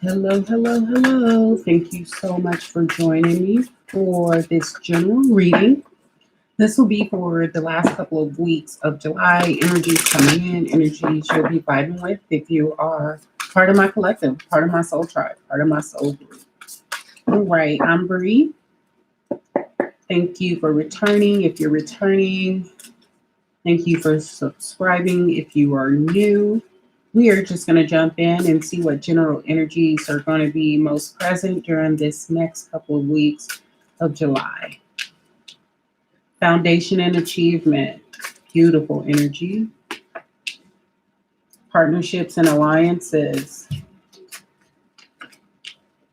Hello, hello, hello. Thank you so much for joining me for this general reading. This will be for the last couple of weeks of July. Energies coming in, energies you'll be vibing with if you are part of my collective, part of my soul tribe, part of my soul group. All right, I'm Bri. Thank you for returning. If you're returning, thank you for subscribing. If you are new, we are just going to jump in and see what general energies are going to be most present during this next couple of weeks of July. Foundation and achievement, beautiful energy. Partnerships and alliances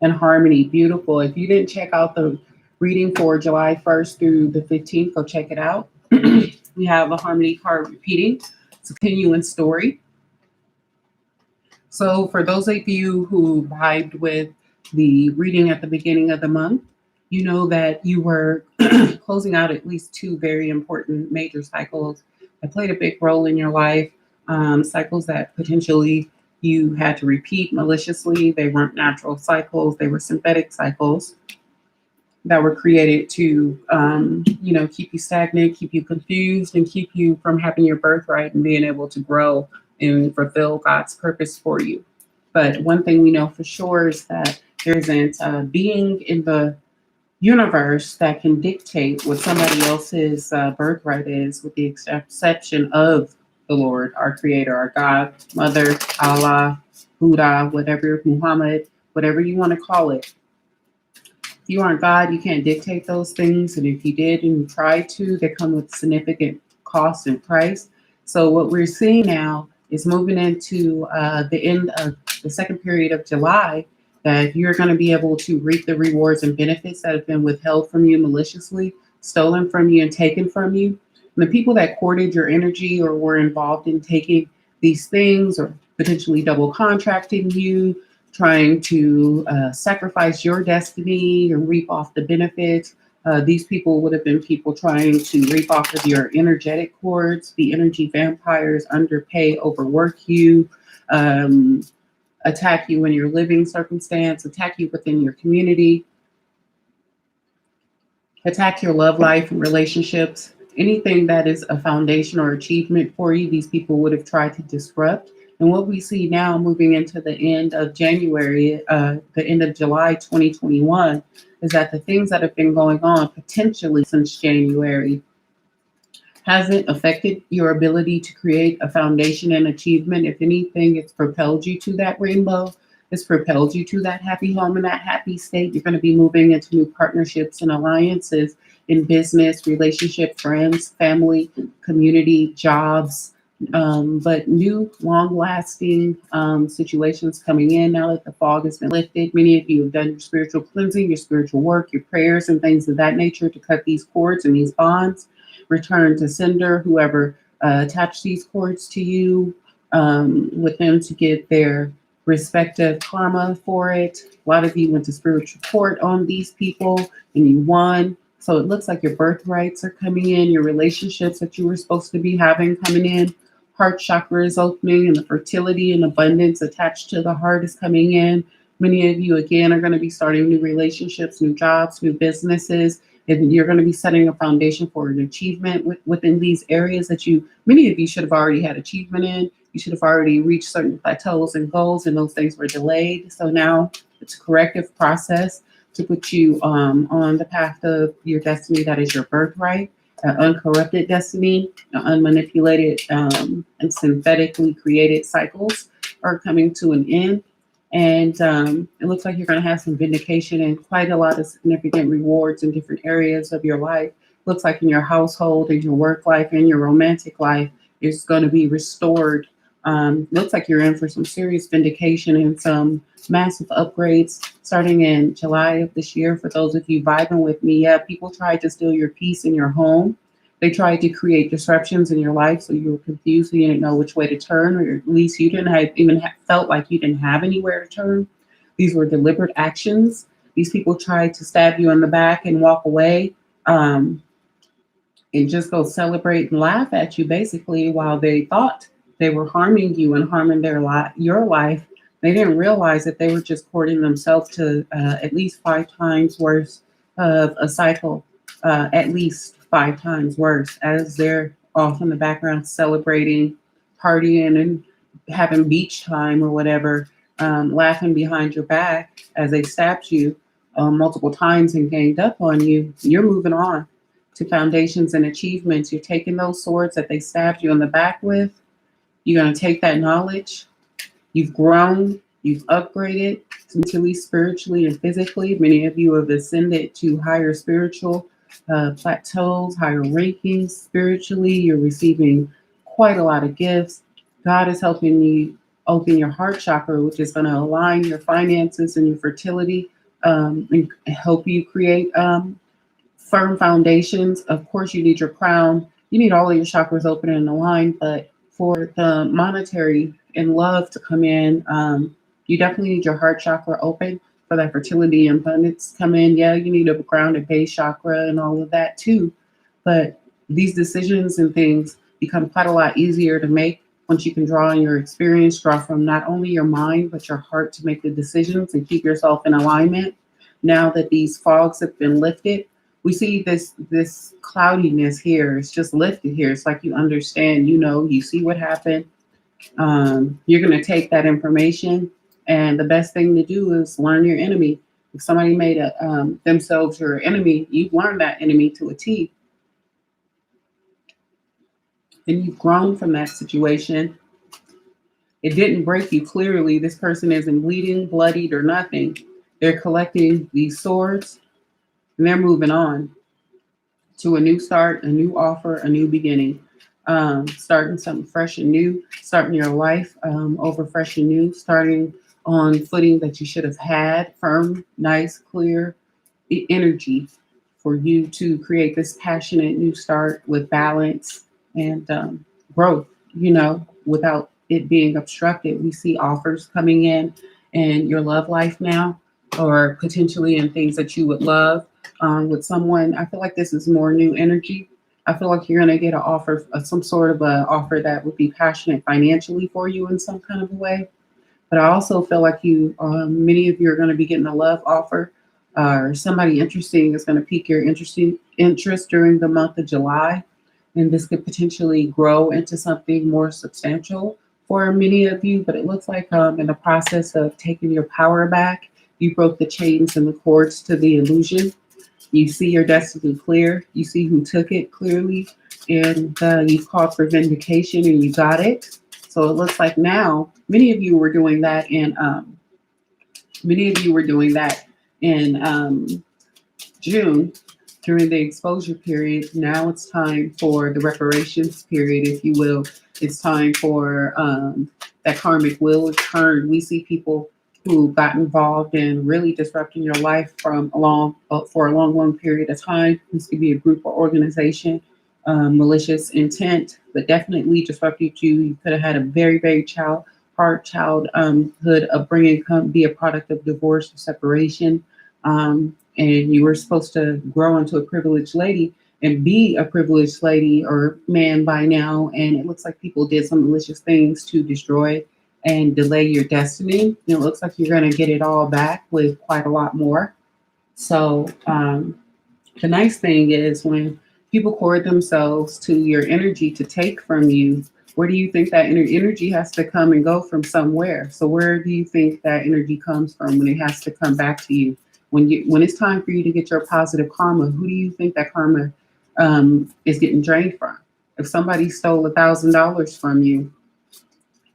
and harmony, beautiful. If you didn't check out the reading for July 1st through the 15th, go check it out. We have a harmony card repeating. It's a continuing story. So for those of you who vibed with the reading at the beginning of the month, you know that you were closing out at least two very important major cycles that played a big role in your life, cycles that potentially you had to repeat maliciously. They weren't natural cycles, they were synthetic cycles that were created to, keep you stagnant, keep you confused, and keep you from having your birthright and being able to grow and fulfill God's purpose for you. But one thing we know for sure is that there isn't a being in the universe that can dictate what somebody else's birthright is, with the exception of the Lord, our Creator, our God, Mother, Allah, Buddha, whatever, Muhammad, whatever you want to call it. If you aren't God, you can't dictate those things. And if you did and you tried to, they come with significant cost and price. So what we're seeing now is moving into the end of the second period of July, that you're going to be able to reap the rewards and benefits that have been withheld from you maliciously, stolen from you, and taken from you. And the people that courted your energy or were involved in taking these things or potentially double contracting you, trying to sacrifice your destiny and reap off the benefits. These people would have been people trying to reap off of your energetic cords, the energy vampires, underpay, overwork you, attack you in your living circumstance, attack you within your community, attack your love life and relationships. Anything that is a foundation or achievement for you, these people would have tried to disrupt. And what we see now moving into the end of January, the end of July 2021, is that the things that have been going on potentially since January hasn't affected your ability to create a foundation and achievement. If anything, it's propelled you to that rainbow. It's propelled you to that happy home and that happy state. You're going to be moving into new partnerships and alliances in business, relationship, friends, family, community, jobs, but new, long-lasting situations coming in now that the fog has been lifted. Many of you have done your spiritual cleansing, your spiritual work, your prayers, and things of that nature to cut these cords and these bonds. Return to sender, whoever attached these cords to you, with them to get their respective karma for it. A lot of you went to spiritual court on these people and you won. So it looks like your birthrights are coming in, your relationships that you were supposed to be having coming in. Heart chakra is opening and the fertility and abundance attached to the heart is coming in. Many of you, again, are going to be starting new relationships, new jobs, new businesses. And you're going to be setting a foundation for an achievement within these areas that many of you should have already had achievement in. You should have already reached certain plateaus and goals, and those things were delayed. So now it's a corrective process to put you on the path of your destiny that is your birthright, uncorrupted destiny, unmanipulated and synthetically created cycles are coming to an end. And it looks like you're going to have some vindication and quite a lot of significant rewards in different areas of your life. Looks like in your household, in your work life, in your romantic life, it's going to be restored. Looks like you're in for some serious vindication and some massive upgrades starting in July of this year. For those of you vibing with me, yeah, people tried to steal your peace in your home. They tried to create disruptions in your life so you were confused, so you didn't know which way to turn, or at least you didn't felt like you didn't have anywhere to turn. These were deliberate actions. These people tried to stab you in the back and walk away, and just go celebrate and laugh at you, basically, while they thought they were harming you and harming your life. They didn't realize that they were just courting themselves to at least 5 times worse of a cycle, at least 5 times worse, as they're off in the background celebrating, partying, and having beach time or whatever, laughing behind your back as they stabbed you multiple times and ganged up on you. You're moving on to foundations and achievements. You're taking those swords that they stabbed you in the back with. You're going to take that knowledge. You've grown, you've upgraded mentally, spiritually, and physically. Many of you have ascended to higher spiritual plateaus, higher rankings spiritually. You're receiving quite a lot of gifts. God is helping you open your heart chakra, which is going to align your finances and your fertility, and help you create firm foundations. Of course, you need your crown. You need all of your chakras open and aligned, but for the monetary and love to come in, you definitely need your heart chakra open for that fertility and abundance to come in. Yeah, you need a grounded base chakra and all of that too. But these decisions and things become quite a lot easier to make once you can draw on your experience, draw from not only your mind, but your heart to make the decisions and keep yourself in alignment. Now that these fogs have been lifted, we see this cloudiness here. It's just lifted here. It's like you understand, you see what happened. You're going to take that information, and the best thing to do is learn your enemy. If somebody made themselves your enemy, you've learned that enemy to a T, and you've grown from that situation. It didn't break you clearly. This person isn't bleeding, bloodied, or nothing. They're collecting these swords, and they're moving on to a new start, a new offer, a new beginning. Starting something fresh and new, starting your life over fresh and new, starting on footing that you should have had, firm, nice, clear energy for you to create this passionate new start with balance and growth, without it being obstructed. We see offers coming in your love life now, or potentially in things that you would love with someone. I feel like this is more new energy. I feel like you're going to get an offer, some sort of a offer that would be passionate financially for you in some kind of a way. But I also feel like many of you are going to be getting a love offer, or somebody interesting is going to pique your interest during the month of July, and this could potentially grow into something more substantial for many of you. But it looks like in the process of taking your power back, you broke the chains and the cords to the illusion. You see your destiny clear. You see who took it clearly, and you called for vindication, and you got it. So it looks like now many of you were doing that, and many of you were doing that in June during the exposure period. Now it's time for the reparations period, if you will. It's time for that karmic will turn. We see people who got involved in really disrupting your life for a long period of time. This could be a group or organization, malicious intent, but definitely disrupted you. You could have had a very, very hard childhood upbringing, be a product of divorce or separation. And you were supposed to grow into a privileged lady and be a privileged lady or man by now. And it looks like people did some malicious things to destroy and delay your destiny. And it looks like you're going to get it all back with quite a lot more. So the nice thing is when people cord themselves to your energy to take from you, where do you think that energy has to come and go from somewhere? So where do you think that energy comes from when it has to come back to you? When it's time for you to get your positive karma, who do you think that karma is getting drained from? If somebody stole $1,000 from you,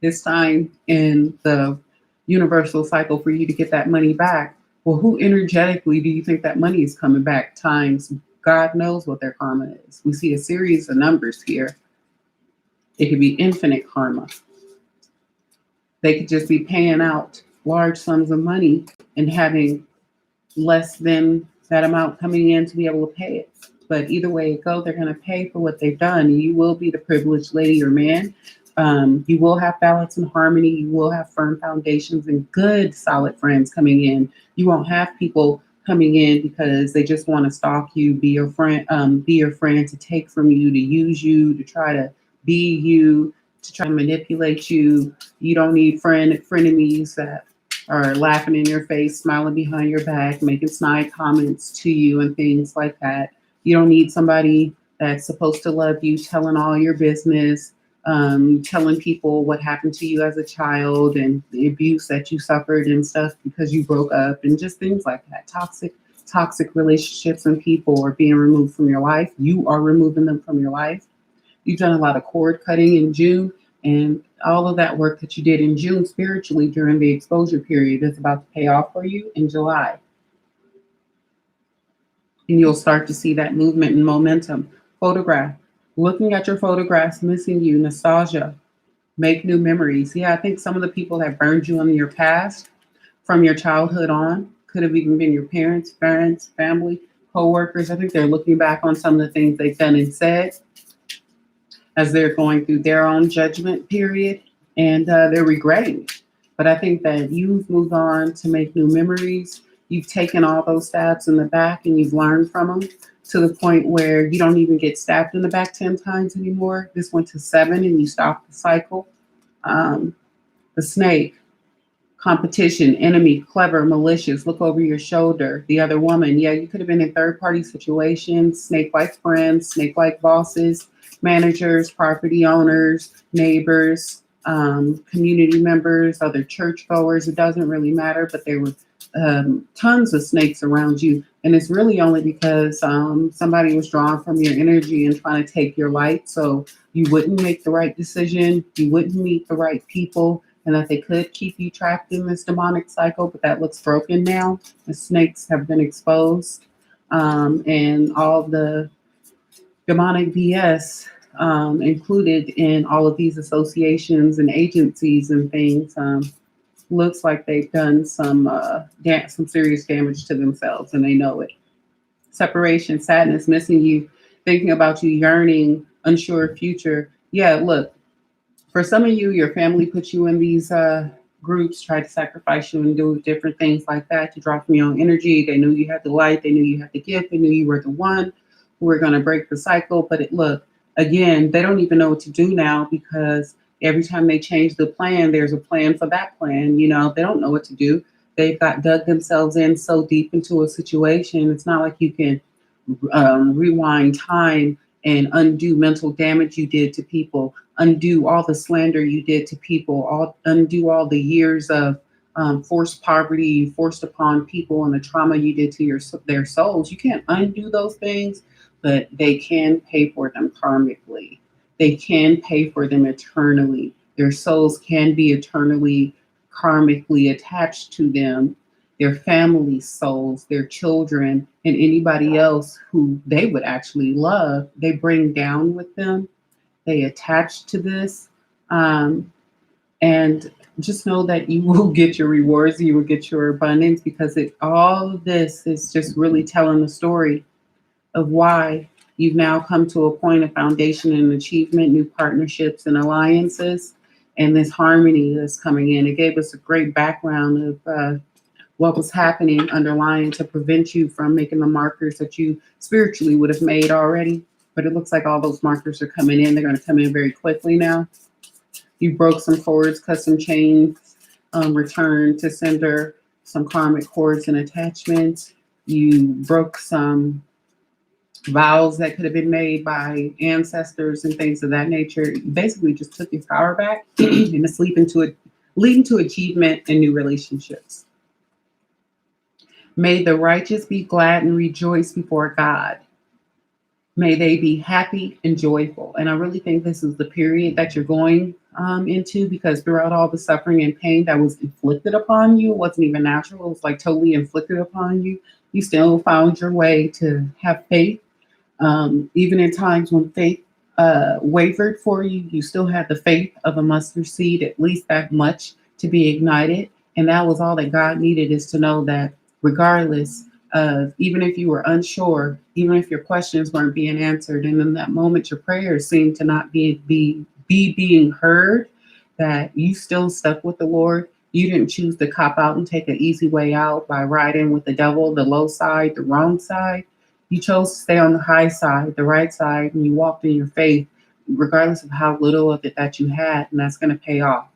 this time in the universal cycle for you to get that money back, well, who energetically do you think that money is coming back times? God knows what their karma is. We see a series of numbers here. It could be infinite karma. They could just be paying out large sums of money and having less than that amount coming in to be able to pay it. But either way it goes, they're going to pay for what they've done. You will be the privileged lady or man. You will have balance and harmony. You will have firm foundations and good, solid friends coming in. You won't have people coming in because they just want to stalk you, be your friend to take from you, to use you, to try to be you, to try to manipulate you. You don't need frenemies that are laughing in your face, smiling behind your back, making snide comments to you and things like that. You don't need somebody that's supposed to love you telling all your business, telling people what happened to you as a child and the abuse that you suffered and stuff because you broke up and just things like that. Toxic relationships and people are being removed from your life. You are removing them from your life. You've done a lot of cord cutting in June, and all of that work that you did in June spiritually during the exposure period is about to pay off for you in July. And you'll start to see that movement and momentum. Photograph. Looking at your photographs, missing you, nostalgia, make new memories. Yeah, I think some of the people that burned you in your past from your childhood on could have even been your parents, family, co-workers. I think they're looking back on some of the things they've done and said as they're going through their own judgment period, and they're regretting it. But I think that you've moved on to make new memories. You've taken all those stabs in the back and you've learned from them to the point where you don't even get stabbed in the back 10 times anymore. This went to 7 and you stopped the cycle. Um, the snake, competition, enemy, clever, malicious, look over your shoulder. The other woman, yeah, you could have been in third party situations, snake like friends, snake like bosses, managers, property owners, neighbors, community members, other churchgoers. It doesn't really matter, but there were tons of snakes around you. And it's really only because somebody was drawn from your energy and trying to take your light. So you wouldn't make the right decision, you wouldn't meet the right people, and that they could keep you trapped in this demonic cycle, but that looks broken now. The snakes have been exposed, and all the demonic BS included in all of these associations and agencies and things. Looks like they've done some serious damage to themselves, and they know it. Separation, sadness, missing you, thinking about you, yearning, unsure future. Yeah, look, for some of you, your family put you in these groups, tried to sacrifice you and do different things like that to draw from your own energy. They knew you had the light, they knew you had the gift, they knew you were the one who were going to break the cycle. But look, again, they don't even know what to do now because every time they change the plan, there's a plan for that plan. You know, they don't know what to do. They've got dug themselves in so deep into a situation. It's not like you can rewind time and undo mental damage you did to people, undo all the slander you did to people, undo all the years of forced poverty you forced upon people and the trauma you did to their souls. You can't undo those things, but they can pay for them karmically. They can pay for them eternally. Their souls can be eternally karmically attached to them, their family souls, their children, and anybody else who they would actually love. They bring down with them. They attach to this. And just know that you will get your rewards, you will get your abundance, because all of this is just really telling the story of why you've now come to a point of foundation and achievement, new partnerships and alliances, and this harmony that's coming in. It gave us a great background of what was happening underlying to prevent you from making the markers that you spiritually would have made already. But it looks like all those markers are coming in. They're going to come in very quickly now. You broke some cords, cut some chains, returned to sender some karmic cords and attachments. You broke some vows that could have been made by ancestors and things of that nature. You basically just took your power back and it's leading to achievement and new relationships. May the righteous be glad and rejoice before God. May they be happy and joyful. And I really think this is the period that you're going into, because throughout all the suffering and pain that was inflicted upon you, it wasn't even natural. It was like totally inflicted upon you. You still found your way to have faith. Even in times when faith wavered for you, you still had the faith of a mustard seed, at least that much to be ignited. And that was all that God needed, is to know that regardless of, even if you were unsure, even if your questions weren't being answered, and in that moment your prayers seemed to not be being heard, that you still stuck with the Lord. You didn't choose to cop out and take an easy way out by riding with the devil, the low side, the wrong side. You chose to stay on the high side, the right side, and you walked in your faith, regardless of how little of it that you had, and that's going to pay off.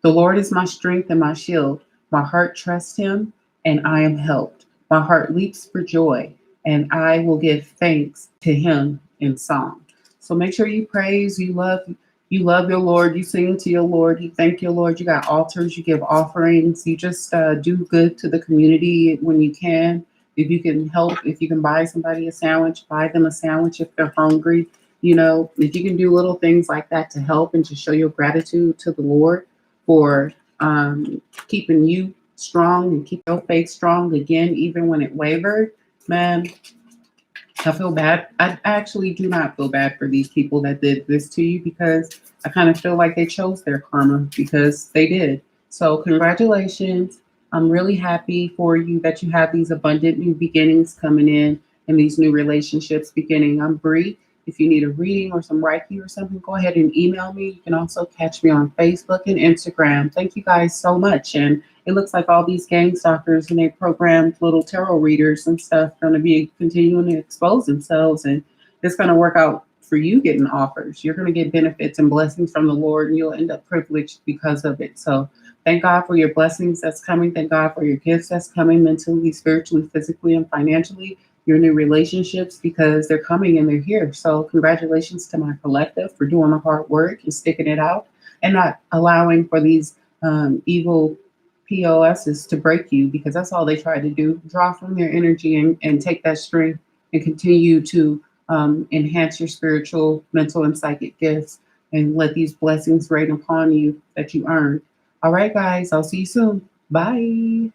The Lord is my strength and my shield. My heart trusts him, and I am helped. My heart leaps for joy, and I will give thanks to him in song. So make sure you praise, you love your Lord, you sing to your Lord, you thank your Lord, you got altars, you give offerings, you just do good to the community when you can. If you can help, if you can buy somebody a sandwich, buy them a sandwich if they're hungry. You know, if you can do little things like that to help and to show your gratitude to the Lord for keeping you strong and keep your faith strong again, even when it wavered, man, I feel bad. I actually do not feel bad for these people that did this to you because I kind of feel like they chose their karma because they did. So, congratulations. I'm really happy for you that you have these abundant new beginnings coming in and these new relationships beginning. I'm Bri. If you need a reading or some Reiki or something, go ahead and email me. You can also catch me on Facebook and Instagram. Thank you guys so much. And it looks like all these gang stalkers and they programmed little tarot readers and stuff going to be continuing to expose themselves, and it's going to work out for you getting offers. You're going to get benefits and blessings from the Lord, and you'll end up privileged because of it. So thank God for your blessings that's coming. Thank God for your gifts that's coming mentally, spiritually, physically, and financially. Your new relationships because they're coming and they're here. So congratulations to my collective for doing the hard work and sticking it out and not allowing for these evil POSs to break you because that's all they try to do, draw from their energy and take that strength and continue to enhance your spiritual, mental, and psychic gifts and let these blessings rain upon you that you earned. All right, guys, I'll see you soon. Bye.